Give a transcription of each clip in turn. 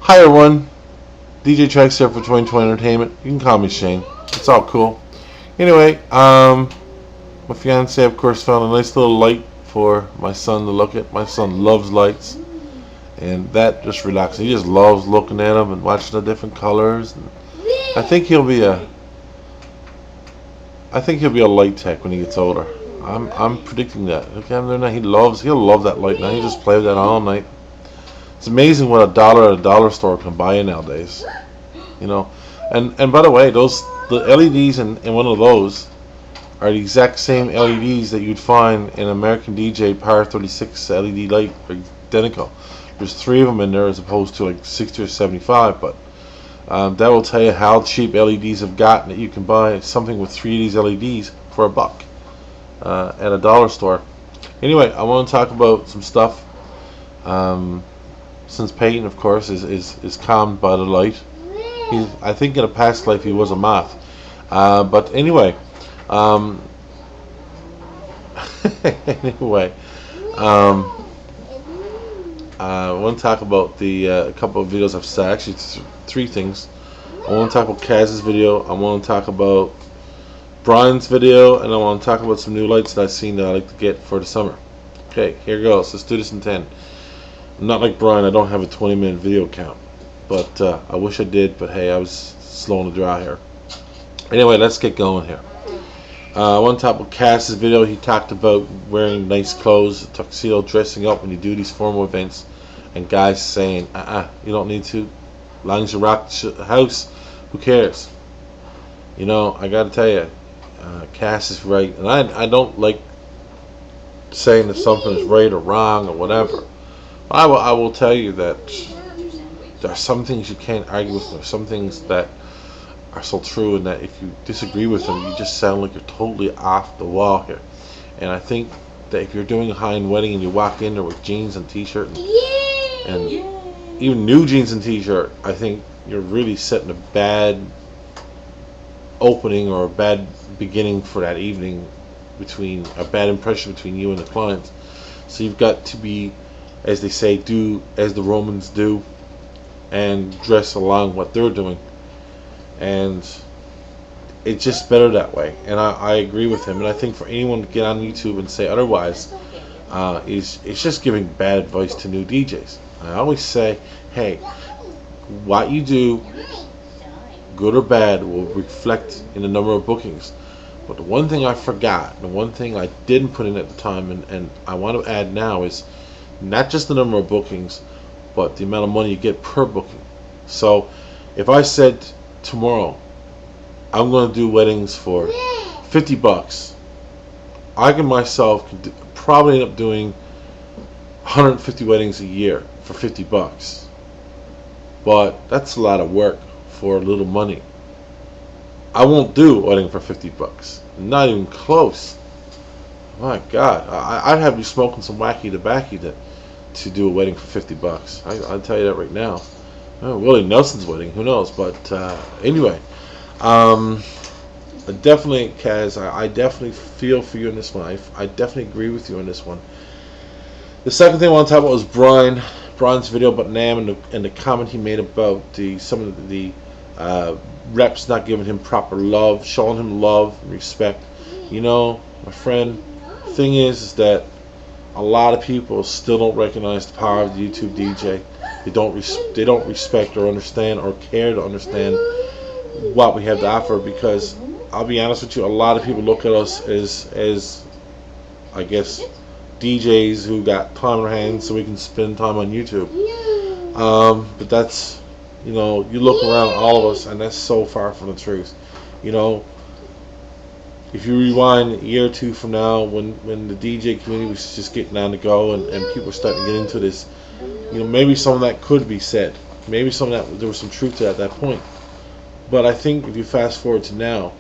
Hi everyone, DJ Tracks here for 2020 Entertainment. You can call me Shane. It's all cool. Anyway, my fiance, of course, found a nice little light for my son to look at. My son loves lights, and that just relaxes. He just loves looking at them and watching the different colors. And I think he'll be a, I think he'll be a light tech when he gets older. I'm predicting that. Look at him there now. He'll love that light now. He just play with that all night. It's amazing what a dollar at a dollar store can buy you nowadays. You know, and by the way, the LEDs in one of those are the exact same LEDs that you'd find in American DJ Power 36 LED light, identical. There's 3 of them in there as opposed to like 60 or 75, but that will tell you how cheap LEDs have gotten, that you can buy something with 3 of these LEDs for $1 at a dollar store. Anyway, I want to talk about some stuff. Since Peyton, of course, is calmed by the light. I think in a past life he was a moth. But anyway, anyway, I want to talk about a couple of videos I've said. Actually, 3 things. I want to talk about Caz's video. I want to talk about Brian's video, and I want to talk about some new lights that I've seen that I like to get for the summer. Okay, here goes. Let's do this in 10. I'm not like Brian. I don't have a 20-minute video count, but I wish I did. But hey, I was slow on the draw here. Anyway, let's get going here. I want to talk about Caz's video. He talked about wearing nice clothes, tuxedo, dressing up when you do these formal events, and guys saying, you don't need to. As long as you rock the house, who cares? You know, I got to tell you, Caz is right, and I don't like saying if something is right or wrong or whatever. I will tell you that there are some things you can't argue with. There are some things that are so true, and that if you disagree with them, you just sound like you're totally off the wall here. And I think that if you're doing a high-end wedding and you walk in there with jeans and t-shirt and even new jeans and t-shirt, I think you're really setting a bad opening or a bad beginning for that evening, a bad impression between you and the clients. So you've got to be, as they say, do as the Romans do and dress along what they're doing, and it's just better that way. And I agree with him, and I think for anyone to get on YouTube and say otherwise it's just giving bad advice to new DJs. I always say, hey, what you do, good or bad, will reflect in the number of bookings. But the one thing I forgot, the one thing I didn't put in at the time, and I want to add now, is not just the number of bookings, but the amount of money you get per booking. So if I said tomorrow I'm going to do weddings for $50, I can myself probably end up doing 150 weddings a year for $50. But that's a lot of work for a little money. I won't do a wedding for $50. Not even close. My God, I'd have you smoking some wacky tobacco to do a wedding for $50. I'll tell you that right now. Willie Nelson's wedding, who knows? But anyway, definitely, Caz, I definitely feel for you in this one. I definitely agree with you on this one. The second thing I want to talk about was Brian's video about NAMM and the comment he made about some of the reps not giving him proper love, showing him love and respect. You know, my friend, the thing is that a lot of people still don't recognize the power of the YouTube DJ. They don't respect or understand or care to understand what we have to offer, because I'll be honest with you, a lot of people look at us as I guess DJs who got time on their hands so we can spend time on YouTube. But that's, you know, you look around all of us, and that's so far from the truth. You know, if you rewind a year or two from now, when the DJ community was just getting on the go and people were starting to get into this, you know, maybe some of that could be said. Maybe some of that, there was some truth to that at that point. But I think if you fast forward to now,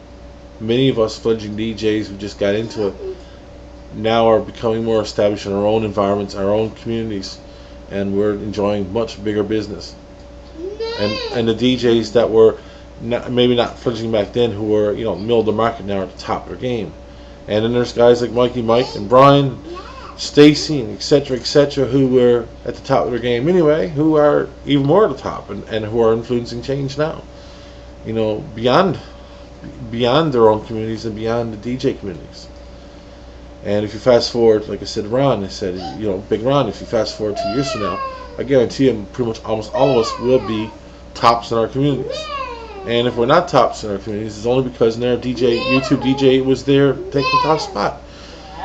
many of us fledgling DJs who just got into it now are becoming more established in our own environments, our own communities, and we're enjoying much bigger business. And the DJs that were maybe not fledgling back then, who were, you know, middle of the market, now are at the top of their game. And then there's guys like Mikey Mike and Brian Stacy, and etc., who were at the top of their game anyway, who are even more at the top, and who are influencing change now. You know, beyond their own communities and beyond the DJ communities. And if you fast forward, like I said, Ron, I said, you know, Big Ron, if you fast forward 2 years from now, I guarantee you, pretty much almost all of us will be tops in our communities. And if we're not tops in our communities, it's only because their YouTube DJ was there taking the top spot.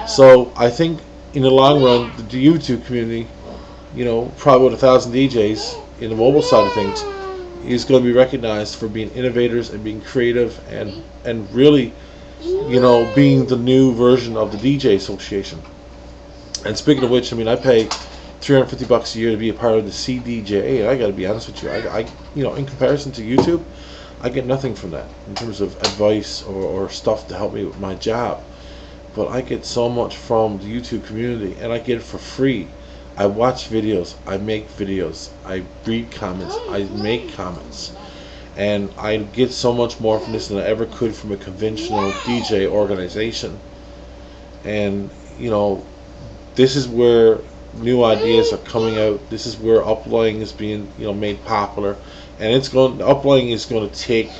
So I think in the long run, the YouTube community, you know, probably with 1,000 DJs in the mobile side of things, is going to be recognized for being innovators and being creative and really, you know, being the new version of the DJ Association. And speaking of which, I mean, I pay $350 a year to be a part of the CDJA, and I got to be honest with you, I you know, in comparison to YouTube, I get nothing from that in terms of advice or stuff to help me with my job. But I get so much from the YouTube community, and I get it for free. I watch videos, I make videos, I read comments, I make comments, and I get so much more from this than I ever could from a conventional DJ organization. And you know, this is where new ideas are coming out. This is where uploading is being, you know, made popular, and uploading is going to take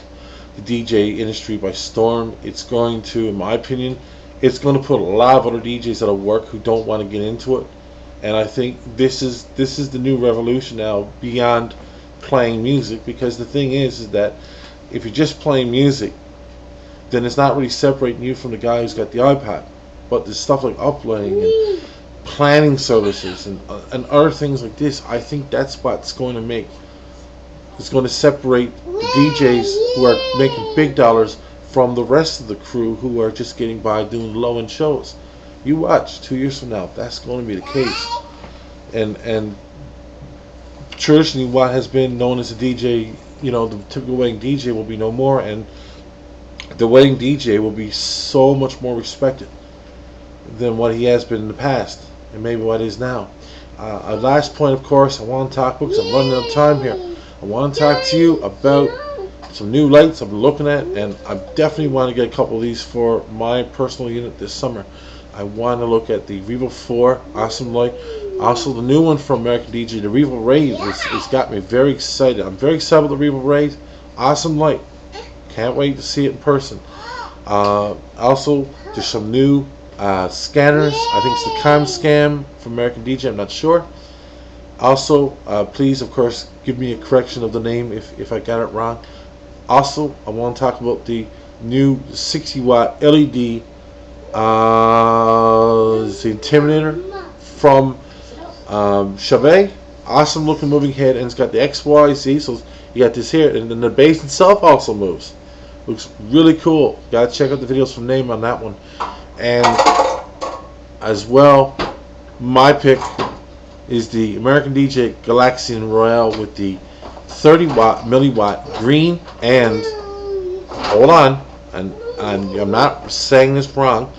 the DJ industry by storm. It's going to, in my opinion, it's going to put a lot of other DJs out of work who don't want to get into it. And I think this is the new revolution now, beyond playing music, because the thing is that if you're just playing music, then it's not really separating you from the guy who's got the iPad. But there's stuff like uploading and planning services and other things like this. I think that's what's going to make, it's going to separate the DJs who are making big dollars from the rest of the crew who are just getting by doing low-end shows. You watch 2 years from now, that's going to be the case. And traditionally, what has been known as a DJ, you know, the typical wedding DJ will be no more, and the wedding DJ will be so much more respected than what he has been in the past, and maybe what is now. A last point, of course, I want to talk, because I'm running out of time here. I want to talk to you about some new lights I've been looking at, and I definitely want to get a couple of these for my personal unit this summer. I want to look at the Revo 4 awesome light. Also, the new one from American DJ, the Revo Rave, has got me very excited. I'm very excited about the Revo Rave. Awesome light. Can't wait to see it in person. Also, there's some new scanners. I think it's the Cam from American DJ. I'm not sure. Also, please, of course, give me a correction of the name if I got it wrong. Also, I want to talk about the new 60-watt LED the Intimidator from Chavez. Awesome looking moving head, and it's got the XYZ, so you got this here, and then the base itself also moves. Looks really cool. Gotta check out the videos from NAMM on that one. And as well, my pick is the American DJ Galaxian Royale with the 30-watt milliwatt green and, hold on, and I'm not saying this wrong,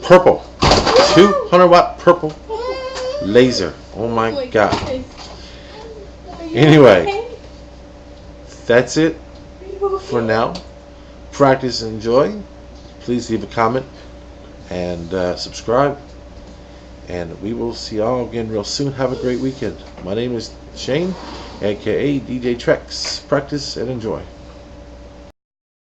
purple, 200-watt purple laser. Oh my god. Anyway, that's it for now. Practice and enjoy. Please leave a comment and subscribe, and we will see y'all again real soon. Have a great weekend. My name is Shane, aka DJ Trex. Practice and enjoy.